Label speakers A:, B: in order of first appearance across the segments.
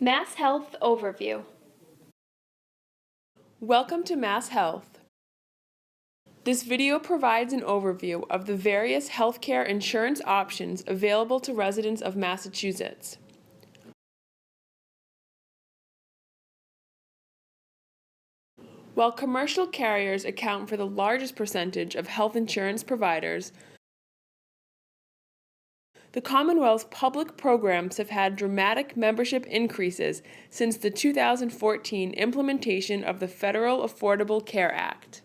A: Masshealth Overview.
B: Welcome to Masshealth. This video provides an overview of the various healthcare insurance options available to residents of Massachusetts. While commercial carriers account for the largest percentage of health insurance providers, the Commonwealth's public programs have had dramatic membership increases since the 2014 implementation of the Federal Affordable Care Act.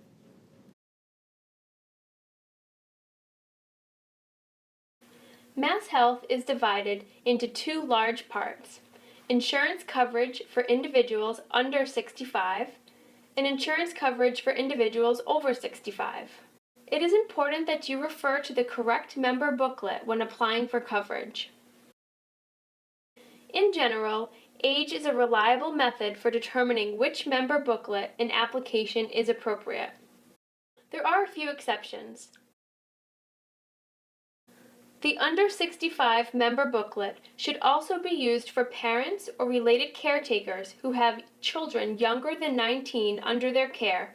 A: Masshealth is divided into two large parts: insurance coverage for individuals under 65 and insurance coverage for individuals over 65. It is important that you refer to the correct member booklet when applying for coverage. In general, age is a reliable method for determining which member booklet an application is appropriate. There are a few exceptions. The under 65 member booklet should also be used for parents or related caretakers who have children younger than 19 under their care,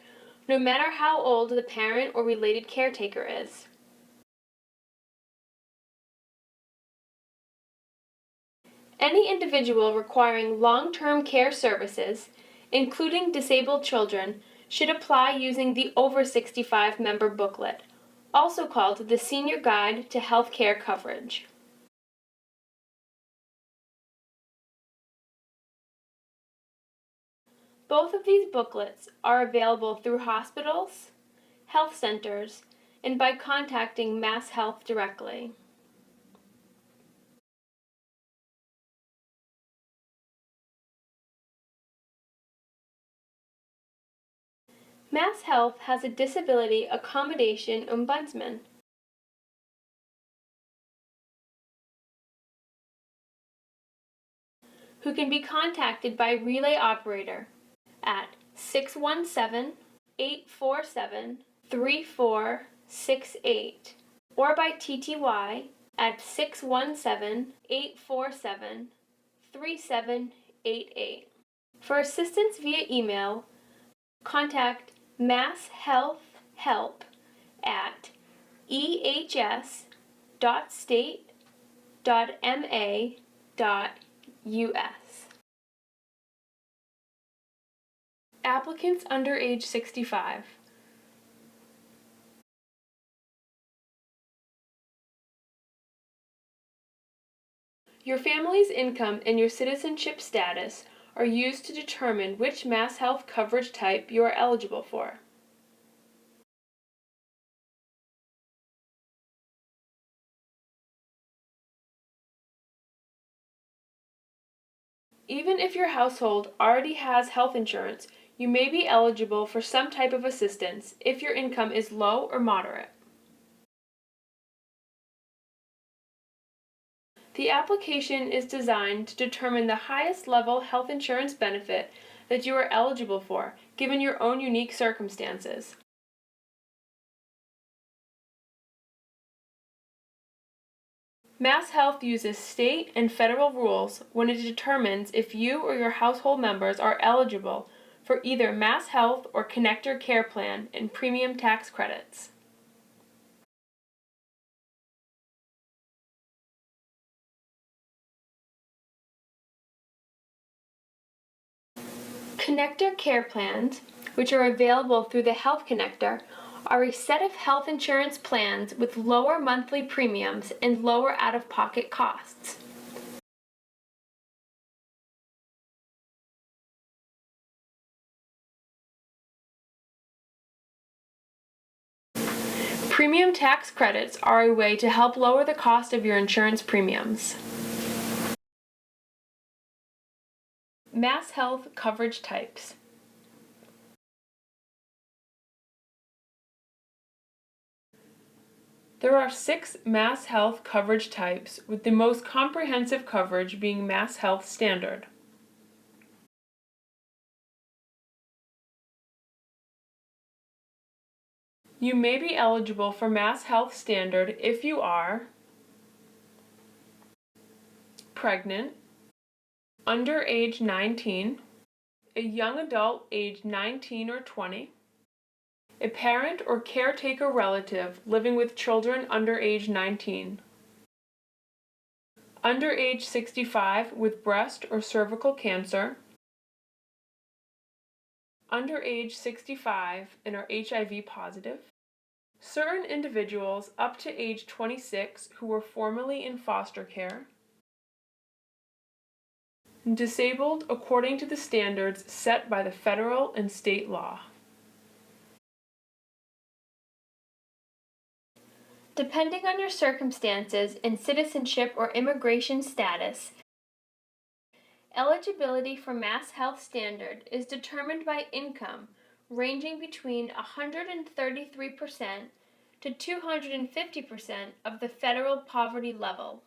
A: no matter how old the parent or related caretaker is. Any individual requiring long-term care services, including disabled children, should apply using the over 65 member booklet, also called the Senior Guide to Healthcare Coverage. Both of these booklets are available through hospitals, health centers, and by contacting Masshealth directly. Masshealth has a disability accommodation ombudsman. Who can be contacted by relay operator at 617-847-3468 or by TTY at 617-847-3788. For assistance via email, contact masshealthhelp at ehs.state.ma.us. Applicants under age 65. Your family's income and your citizenship status are used to determine which Masshealth coverage type you are eligible for. Even if your household already has health insurance, you may be eligible for some type of assistance if your income is low or moderate. The application is designed to determine the highest level health insurance benefit that you are eligible for, given your own unique circumstances. Masshealth uses state and federal rules when it determines if you or your household members are eligible for either Masshealth or Connector Care Plan and premium tax credits. Connector Care Plans, which are available through the Health Connector, are a set of health insurance plans with lower monthly premiums and lower out-of-pocket costs. Premium tax credits are a way to help lower the cost of your insurance premiums. Masshealth coverage types. There are 6 Masshealth coverage types, with the most comprehensive coverage being Masshealth Standard. You may be eligible for Masshealth Standard if you are pregnant,
B: under age 19, a young adult aged 19 or 20, a parent or caretaker relative living with children under age 19, under age 65 with breast or cervical cancer, under age 65 and are HIV positive, certain individuals up to age 26 who were formerly in foster care, disabled according to the standards set by the federal and state law.
A: Depending on your circumstances and citizenship or immigration status, eligibility for Masshealth Standard is determined by income ranging between 133% to 250% of the federal poverty level.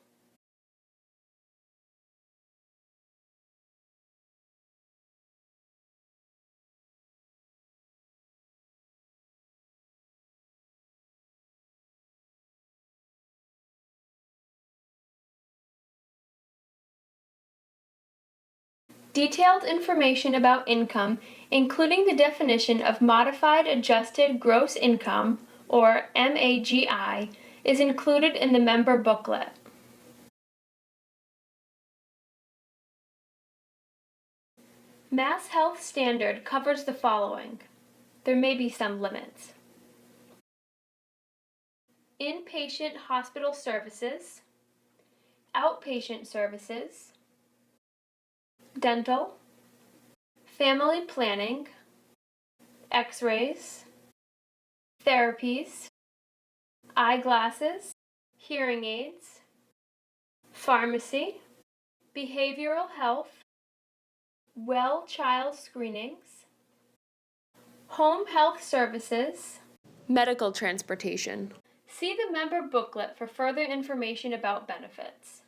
A: Detailed information about income, including the definition of Modified Adjusted Gross Income, or MAGI, is included in the member booklet. Masshealth Standard covers the following. There may be some limits. Inpatient hospital services, outpatient services, dental, family planning, x-rays, therapies, eyeglasses, hearing aids, pharmacy, behavioral health, well child screenings, home health services,
B: Medical transportation.
A: See the member booklet for further information about benefits.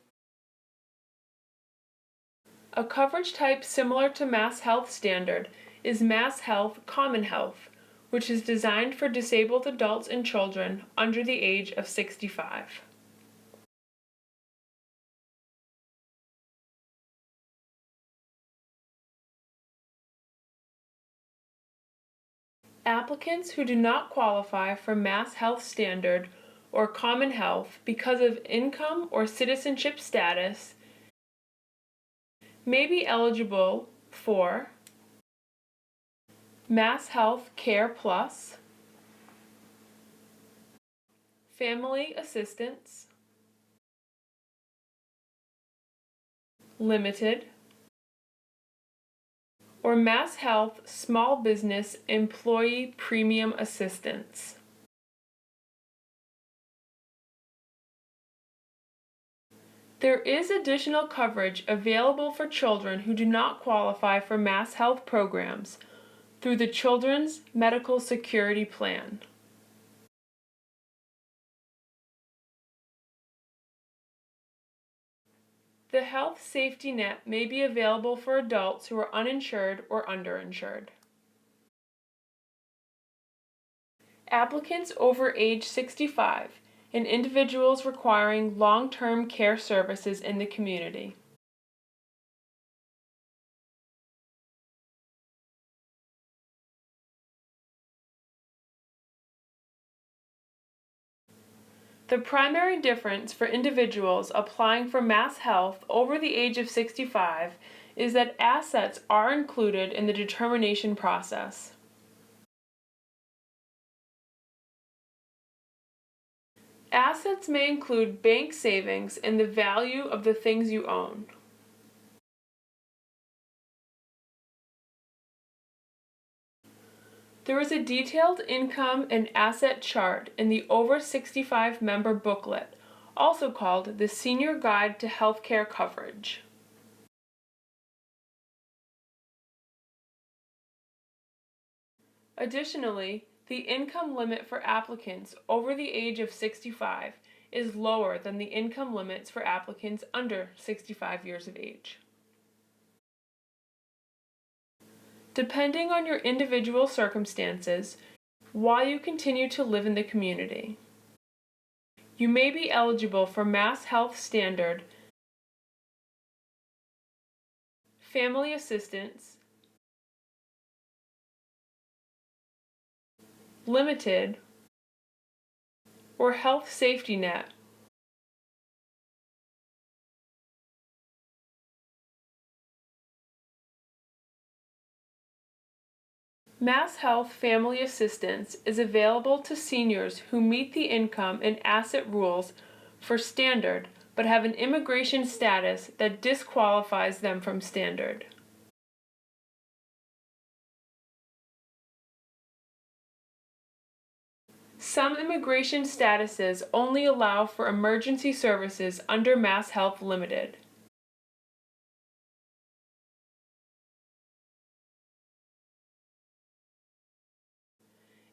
B: A coverage type similar to Masshealth Standard is Masshealth Common Health, which is designed for disabled adults and children under the age of 65. Applicants who do not qualify for Masshealth Standard or Common Health because of income or citizenship status may be eligible for Masshealth Care Plus, Family Assistance, Limited, or Masshealth Small Business Employee Premium Assistance. There is additional coverage available for children who do not qualify for Masshealth programs through the Children's Medical Security Plan. The health safety net may be available for adults who are uninsured or underinsured. Applicants over age 65 and individuals requiring long-term care services in the community. The primary difference for individuals applying for Masshealth over the age of 65 is that assets are included in the determination process. Assets may include bank savings and the value of the things you own. There is a detailed income and asset chart in the Over 65 member booklet, also called the Senior Guide to Healthcare Coverage. Additionally, the income limit for applicants over the age of 65 is lower than the income limits for applicants under 65 years of age. Depending on your individual circumstances, while you continue to live in the community, you may be eligible for Masshealth Standard family assistance, limited, or health safety net. Masshealth Family Assistance is available to seniors who meet the income and asset rules for standard but have an immigration status that disqualifies them from standard. Some immigration statuses only allow for emergency services under Masshealth Limited.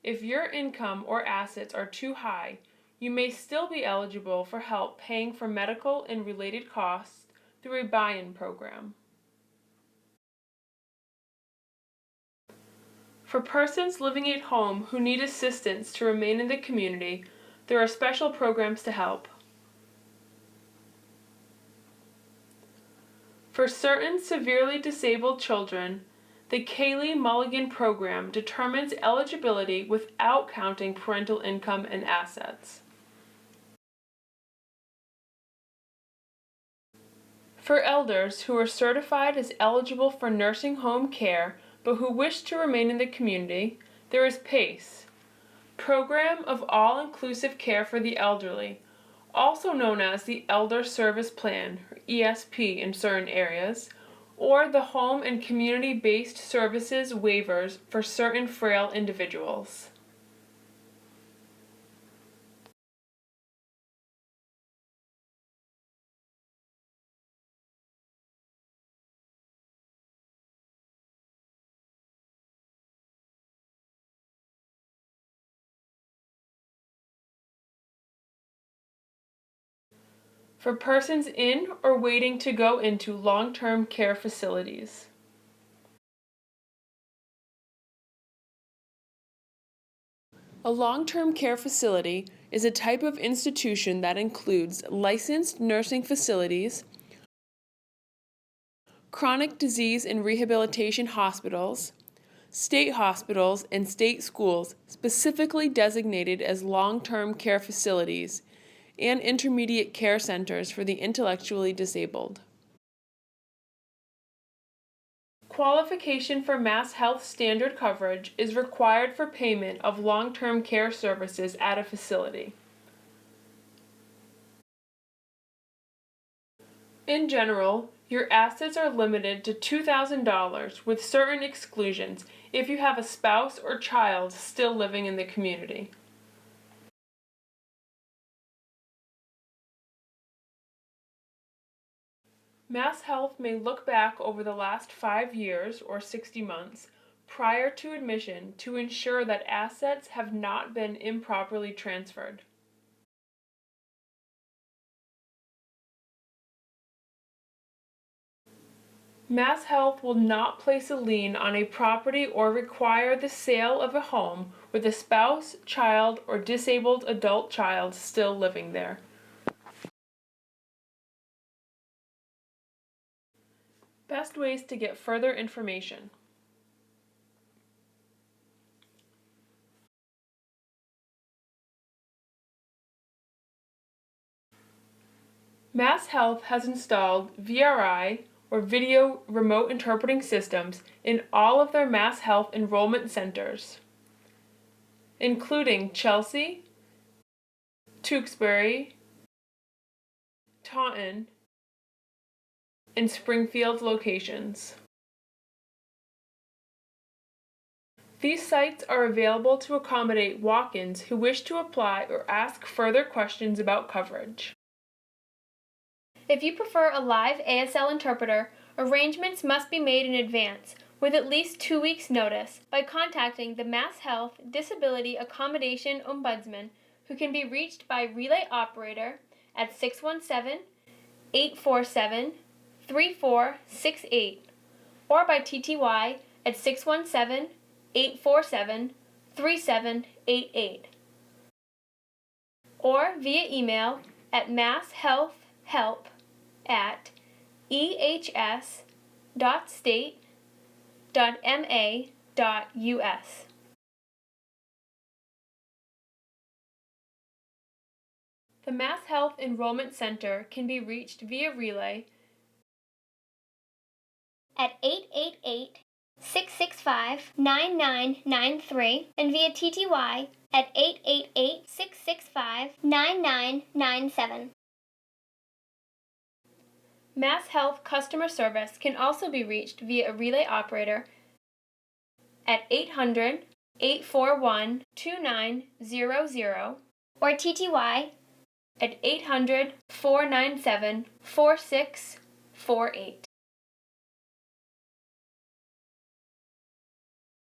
B: If your income or assets are too high, you may still be eligible for help paying for medical and related costs through a buy-in program. For persons living at home who need assistance to remain in the community, there are special programs to help. For certain severely disabled children, the Kayleigh Mulligan program determines eligibility without counting parental income and assets. For elders who are certified as eligible for nursing home care but who wish to remain in the community, there is PACE, Program of All-Inclusive Care for the Elderly, also known as the Elder Service Plan, or ESP in certain areas, or the Home and Community-Based Services waivers for certain frail individuals. For persons in or waiting to go into long-term care facilities. A long-term care facility is a type of institution that includes licensed nursing facilities, chronic disease and rehabilitation hospitals, state hospitals, and state schools specifically designated as long-term care facilities, and intermediate care centers for the intellectually disabled. Qualification for Masshealth standard coverage is required for payment of long-term care services at a facility. In general, your assets are limited to $2,000 with certain exclusions if you have a spouse or child still living in the community. Masshealth may look back over the last 5 years or 60 months prior to admission to ensure that assets have not been improperly transferred. Masshealth will not place a lien on a property or require the sale of a home with a spouse, child, or disabled adult child still living there. Best ways to get further information. Masshealth has installed VRI, or Video Remote Interpreting Systems, in all of their Masshealth Enrollment centers, including Chelsea, Tewksbury, Taunton, and Springfield locations. These sites are available to accommodate walk-ins who wish to apply or ask further questions about coverage.
A: If you prefer a live ASL interpreter, arrangements must be made in advance with at least 2 weeks' notice by contacting the Masshealth Disability Accommodation Ombudsman, who can be reached by relay operator at 617-847-3468 or by TTY at 617-847-3788 or via email at masshealthhelp@ehs-ed.org. masshealth.state.ma.us. The Masshealth Enrollment Center can be reached via relay at 888-665-9993 and via TTY at 888-665-9997. Masshealth customer service can also be reached via a relay operator at 800-841-2900 or TTY at 800-497-4648.